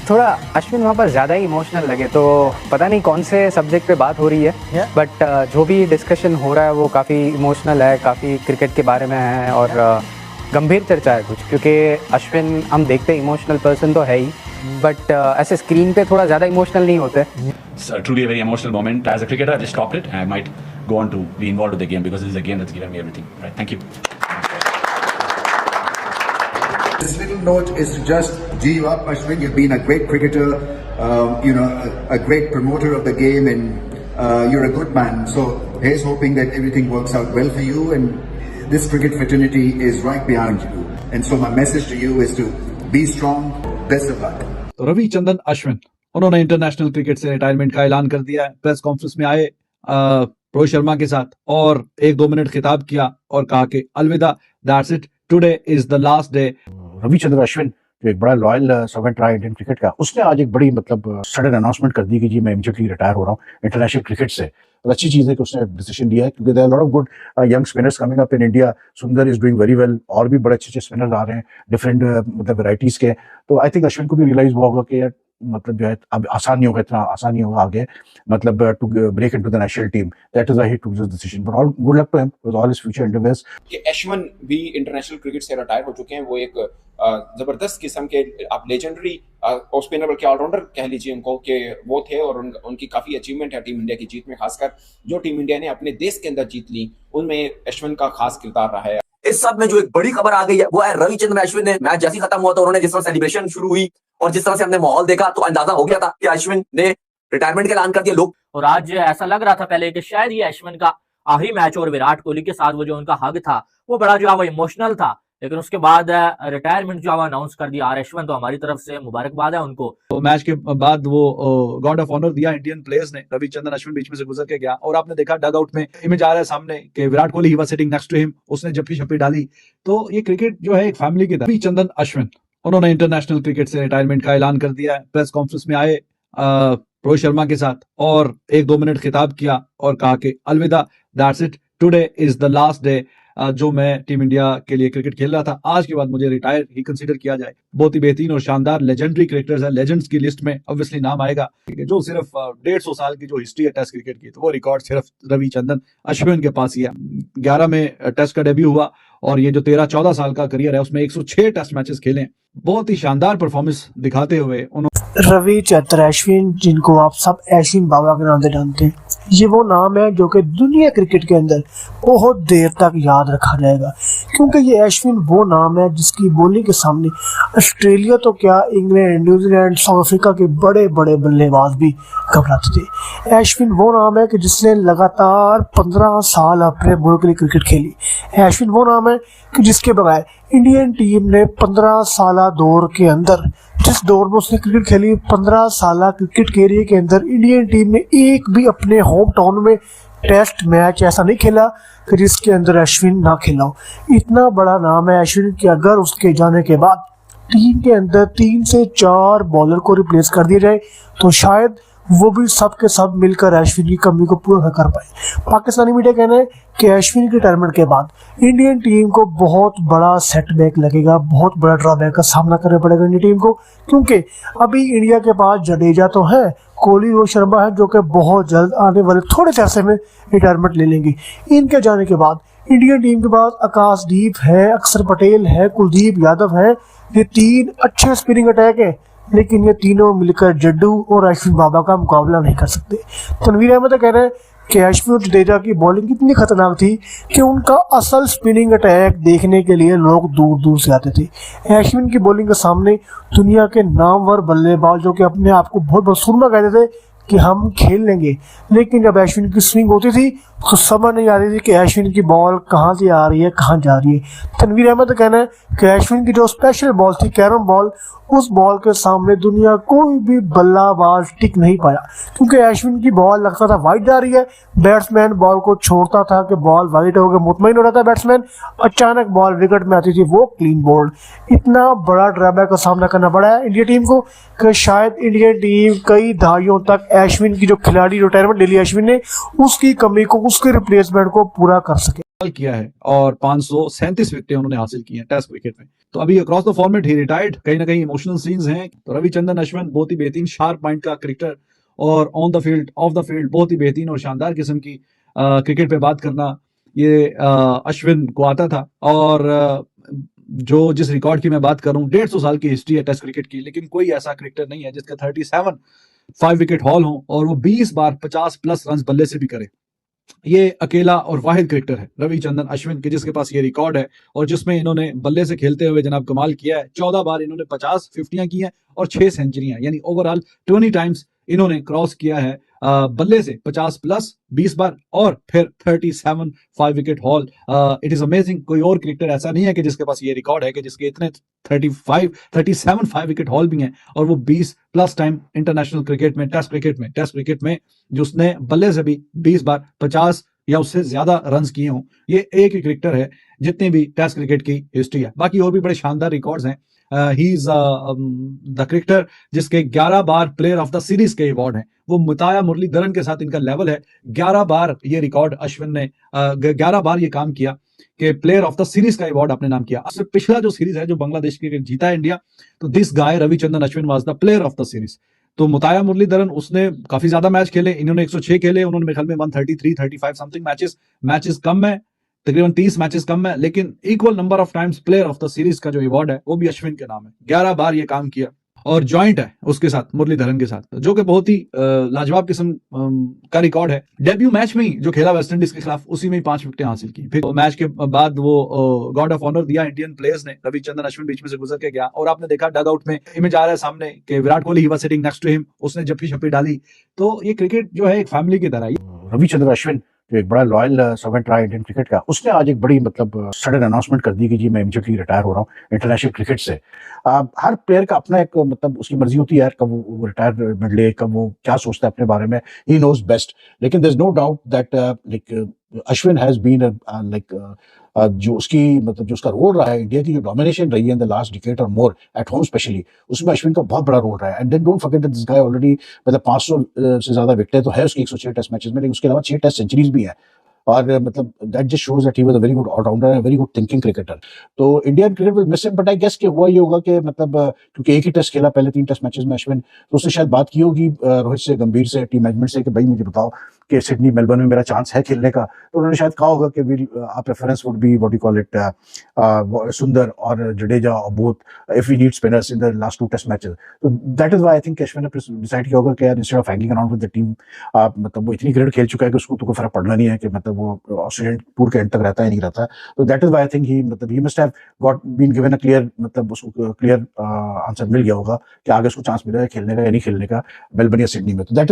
थोड़ा अश्विन वहाँ पर ज़्यादा ही इमोशनल लगे, तो पता नहीं कौन से सब्जेक्ट पे बात हो रही है, बट जो भी डिस्कशन हो रहा है वो काफ़ी इमोशनल है, काफ़ी क्रिकेट के बारे में है और गंभीर चर्चा है कुछ, क्योंकि अश्विन हम देखते हैं इमोशनल पर्सन तो है ही, बट ऐसे स्क्रीन पे थोड़ा ज़्यादा इमोशनल नहीं होते. Truly a very emotional moment. As a cricketer, I just stopped it and I might go on to be involved with the game because this is a game that's given me everything. Right? Thank you. This little note is to just G you up, Ashwin. You've been a great cricketer, a great promoter of the game, and you're a good man. So here's hoping that everything works out well for you, and this cricket fraternity is right behind you. And so my message to you is to be strong. Best of luck. तो रविचंद्रन अश्विन उन्होंने international cricket से retirement का ऐलान कर दिया है. Press conference में आए रोहित शर्मा के साथ और 1-2 मिनट खिताब किया और कहा कि अलविदा, that's it, today is the last day. Ravichandran Ashwin जो एक बड़ा लॉयल सर्वेंट रहा इंडियन क्रिकेट का, उसने आज एक बड़ी सडन अनाउंसमेंट कर दी कि जी मैं इमीडिएटली रिटायर हो रहा हूँ इंटरनेशनल क्रिकेट से. तो अच्छी चीज है कि उसने डिसीजन लिया है, क्योंकि there are lot of good young spinners coming up in India. Sundar is doing very well, और भी बड़े अच्छे स्पिनर्स आ रहे हैं डिफरेंट वैरायटीज के. तो आई थिंक अश्विन को भी रियलाइज हुआ होगा कि यार जो है अब आसान नहीं होगा, इतना आसान नहीं होगा आगे to break into the national team. That is why he took this decision, but all good luck to him with all his future endeavours. कि अश्विन भी इंटरनेशनल क्रिकेट से रिटायर हो चुके हैं. वो एक जबरदस्त किस्म के आप लेजेंडरी स्पिनर बल्कि ऑलराउंडर कह लीजिए उनको, कि वो थे और उनकी काफी अचीवमेंट है टीम इंडिया की जीत में. खासकर जो टीम इंडिया ने अपने देश के अंदर जीत ली, उनमें अश्विन का खास किरदार रहा है. इस सब में जो एक बड़ी खबर आ गई है वो है रविचंद्रन अश्विन ने मैच जैसे खत्म हुआ तो उन्होंने जिस तरह सेलिब्रेशन शुरू हुई और जिस तरह से हमने माहौल देखा तो अंदाजा हो गया था कि अश्विन ने रिटायरमेंट का ऐलान कर दिया. लोग और आज ऐसा लग रहा था पहले कि शायद ये अश्विन का आखिरी मैच और विराट कोहली के साथ वो जो उनका हग था वो बड़ा जो है वो इमोशनल था, लेकिन उसके बाद रिटायरमेंट जो है अनाउंस कर दिया अश्विन. तो हमारी तरफ से मुबारकबाद है उनको. तो मैच के बाद वो गॉड ऑफ ऑनर दिया इंडियन प्लेयर्स ने. रविचंद्रन अश्विन बीच में से गुजर के गया और आपने देखा डग आउट में इमेज आ रहा है सामने कि Virat Kohli he was sitting next to him, उसने जप्पी छप्पी डाली. तो ये क्रिकेट जो है एक फैमिली की तरह. रविचंद्रन अश्विन उन्होंने इंटरनेशनल क्रिकेट से रिटायरमेंट का ऐलान कर दिया है. प्रेस कॉन्फ्रेंस में आए रोहित शर्मा के साथ और 1-2 मिनट खिताब किया और कहा कि अलविदा, that's it, today is the last day. जो मैं टीम इंडिया के लिए क्रिकेट खेल रहा था, आज के बाद मुझे रिटायर ही कंसीडर किया जाए. बहुत ही बेहतरीन और शानदार लेजेंडरी क्रिकेटर्स हैं. लेजेंड्स की लिस्ट में ऑब्वियसली नाम आएगा. जो सिर्फ 150 साल की जो हिस्ट्री है टेस्ट क्रिकेट की, तो वो रिकॉर्ड सिर्फ रविचंद्रन अश्विन के पास ही है. 11 में टेस्ट का डेब्यू हुआ और ये जो 13-14 साल का करियर है उसमें 106 टेस्ट मैचेस खेले. बहुत ही शानदार परफॉर्मेंस दिखाते हुए उन्होंने रविचंद्रन अश्विन, जिनको आप सब अश्विन बाबा के नाम से जानते हैं, ये वो नाम है जो कि दुनिया क्रिकेट के अंदर बहुत देर तक याद रखा जाएगा, क्योंकि ये अश्विन वो नाम है जिसकी बॉलिंग के सामने ऑस्ट्रेलिया तो क्या, इंग्लैंड, न्यूजीलैंड, साउथ अफ्रीका के बड़े बड़े बल्लेबाज भी घबराते थे. अश्विन वो नाम है कि जिसने लगातार 15 साल अपने मुल्क के लिए क्रिकेट खेली. अश्विन वो नाम है कि जिसके बगैर इंडियन टीम ने 15 साल दौर के अंदर, जिस दौर में उसने क्रिकेट खेली, 15 साल क्रिकेट कैरियर के अंदर इंडियन टीम ने एक भी अपने होम टाउन में टेस्ट मैच ऐसा नहीं खेला कि जिसके अंदर अश्विन ना खेला हो. इतना बड़ा नाम है अश्विन कि अगर उसके जाने के बाद टीम के अंदर 3 से 4 बॉलर को रिप्लेस कर दिया जाए तो शायद वो भी सब के सब मिलकर अश्विन की कमी को पूरा कर पाए. पाकिस्तानी मीडिया कहना है कि अश्विन के रिटायरमेंट के बाद इंडियन टीम को बहुत बड़ा सेटबैक लगेगा, बहुत बड़ा ड्रॉबैक का सामना करना पड़ेगा इंडियन टीम को, क्योंकि अभी इंडिया के पास जडेजा तो है, कोहली, रोहित शर्मा है, जो कि बहुत जल्द आने वाले थोड़े से अरसे में रिटायरमेंट ले लेंगे. इनके जाने के बाद इंडियन टीम के पास आकाशदीप है, अक्षर पटेल है, कुलदीप यादव है. ये 3 अच्छे स्पिनिंग अटैक है, लेकिन ये तीनों मिलकर जड्डू और अश्विन बाबा का मुकाबला नहीं कर सकते. तनवीर अहमद कह रहे हैं कि अश्विन जडेजा की बॉलिंग इतनी खतरनाक थी कि उनका असल स्पिनिंग अटैक देखने के लिए लोग दूर दूर से आते थे. अश्विन की बॉलिंग के सामने दुनिया के नामवर बल्लेबाज जो कि अपने आप को बहुत बहुत सुरमा कहते थे कि हम खेल लेंगे, लेकिन जब अश्विन की स्विंग होती थी तो समझ नहीं आ रही थी कि अश्विन की बॉल कहाँ से आ रही है, कहाँ जा रही है. तनवीर अहमद का कहना है कि अश्विन की जो स्पेशल बॉल थी, कैरम बॉल, उस बॉल के सामने दुनिया कोई भी बल्लाबाज टिक नहीं पाया, क्योंकि अश्विन की बॉल लगता था वाइड जा रही है, बैट्समैन बॉल को छोड़ता था कि बॉल वाइड हो गया, मुतमईन हो रहा था बैट्समैन, अचानक बॉल विकेट में आती थी, वो क्लीन बोल्ड. इतना बड़ा ड्रॉबैक का सामना करना पड़ा है इंडिया टीम को कि शायद इंडियन टीम कई दहाइयों तक अश्विन की जो खिलाड़ी रिटायरमेंट ले ली अश्विन ने, उसकी कमी को, उसके रिप्लेसमेंट को पूरा कर सके. किया है और 537 विकेटें उन्होंने हासिल की हैं टेस्ट क्रिकेट में। तो अभी across the format he retired. कहीं ना कहीं इमोशनल सीन्स हैं। तो रविचंद्रन अश्विन बहुत ही बेहतरीन शार्प माइंड का क्रिकेटर और on the field of the field बहुत ही बेहतरीन और शानदार किस्म की क्रिकेट पे बात करना ये अश्विन को आता था। और जो जिस रिकॉर्ड की मैं बात करूं 150 साल की हिस्ट्री है टेस्ट क्रिकेट की, लेकिन कोई ऐसा क्रिकेटर नहीं है जिसका 37 5 विकेट हॉल हो और वो 20 बार 50 प्लस रन बल्ले से भी करे। ये अकेला और वाहिद क्रिकेटर है रविचंद्रन अश्विन के जिसके पास ये रिकॉर्ड है और जिसमें इन्होंने बल्ले से खेलते हुए जनाब कमाल किया है। 14 बार इन्होंने 50 50 की हैं और 6 सेंचुरियां, यानी ओवरऑल 20 टाइम्स इन्होंने क्रॉस किया है बल्ले से 50 प्लस 20 बार और फिर 37 5 wicket haul. It is amazing. कोई और क्रिकेटर ऐसा नहीं है कि जिसके पास ये रिकॉर्ड है कि जिसके इतने 37 5 विकेट हॉल भी हैं और वो 20 प्लस टाइम इंटरनेशनल क्रिकेट में टेस्ट क्रिकेट में जो उसने बल्ले से भी 20 बार 50 या उससे ज्यादा रन किए हों। ये एक ही क्रिकेटर है जितनी भी टेस्ट क्रिकेट की हिस्ट्री है। बाकी और भी बड़े शानदार रिकॉर्ड्स हैं। ही इज द क्रिकेटर जिसके 11 बार प्लेयर ऑफ द सीरीज के अवार्ड हैं। वो मुताया मुरलीधरन के साथ इनका लेवल है। 11 बार ये रिकॉर्ड अश्विन ने 11 बार ये काम किया कि प्लेयर ऑफ द सीरीज का अवार्ड अपने नाम किया। उससे पिछला जो सीरीज है जो बांग्लादेश के जीता है इंडिया, तो this guy Ravichandran Ashwin was the player of the series. तो मुताया मुरलीधरन उसने काफी ज्यादा मैच खेले, इन्होंने 106 खेले, उन्होंने मेरे ख्याल में 133 35 समथिंग मैचेस कम है, तकरीबन 30 मैचेस कम है, लेकिन equal number of times player of the series का जो अवार्ड है वो भी अश्विन के नाम है। 11 बार ये काम किया और जॉइंट है उसके साथ मुरलीधरन के साथ, जो कि बहुत ही लाजवाब किस्म का रिकॉर्ड है। डेब्यू मैच में ही जो खेला वेस्ट इंडीज के खिलाफ उसी में ही 5 विकेटें हासिल की। फिर मैच के बाद वो गॉड ऑफ ऑनर दिया इंडियन प्लेयर्स ने। रविचंद्रन अश्विन बीच में से गुजर के गया और आपने देखा डग आउट में इमेज आ रहा है सामने कि Virat Kohli he was sitting next to him, उसने जप्पी शप्पी डाली। तो ये क्रिकेट जो है एक फैमिली की तरह है। रविचंद्रन अश्विन जो एक बड़ा लॉयल सर्वेंट रहा इंडियन क्रिकेट का, उसने आज एक बड़ी मतलब सडन अनाउंसमेंट कर दी कि जी मैं इमीडिएटली रिटायर हो रहा हूँ इंटरनेशनल क्रिकेट से। हर प्लेयर का अपना एक मतलब उसकी मर्जी होती है यार कब वो रिटायरमेंट ले, कब वो क्या सोचता है अपने बारे में, ही नोज बेस्ट। लेकिन there is no doubt that like Ashwin has been like जो उसकी मतलब जो उसका रोल रहा है, इंडिया की जो डोमिनेशन रही है इन द लास्ट डिकेड और मोर एट होम स्पेशली, उसमें अश्विन का बहुत बड़ा रोल रहा है। And then don't forget that this guy already मतलब 500 से ज्यादा विकेटें तो है उसकी 106 टेस्ट मैचेस में, लेकिन उसके अलावा 6 टेस्ट सेंचुरीज भी है। और मतलब that just shows that he was a very good allrounder and very good thinking cricketer. तो Indian cricket will miss him, but I guess कि हुआ ये होगा कि मतलब क्योंकि एक ही टेस्ट खेला पहले 3 टेस्ट मैचेस में अश्विन, तो उसने शायद बात की होगी रोहित से, गंभीर से, टीम मैनेजमेंट से कि भाई मुझे बताओ कि सिडनी मेलबर्न में मेरा चांस है खेलने का। तो उन्होंने शायद कहा होगा कि our preference would be what you call it Sundar और जडेजा और both if we need spinners in the last 2 test matches. तो that is why I think Ashwin ने डिसाइड किया होगा कि यार instead of hanging around with the team, मतलब वो इतनी क्रिकेट खेल चुका है कि उसको तो कोई फर्क पड़ना नहीं है कि मतलब वो ऑस्ट्रेलियन टूर के एंड तक रहता है नहीं रहता। तो that is why I think he must have got been given a clear मतलब उसको क्लियर आंसर मिल गया होगा कि आगे उसको चांस मिलेगा खेलने का या नहीं खेलने का मेलबर्न या सिडनी में। तो दैट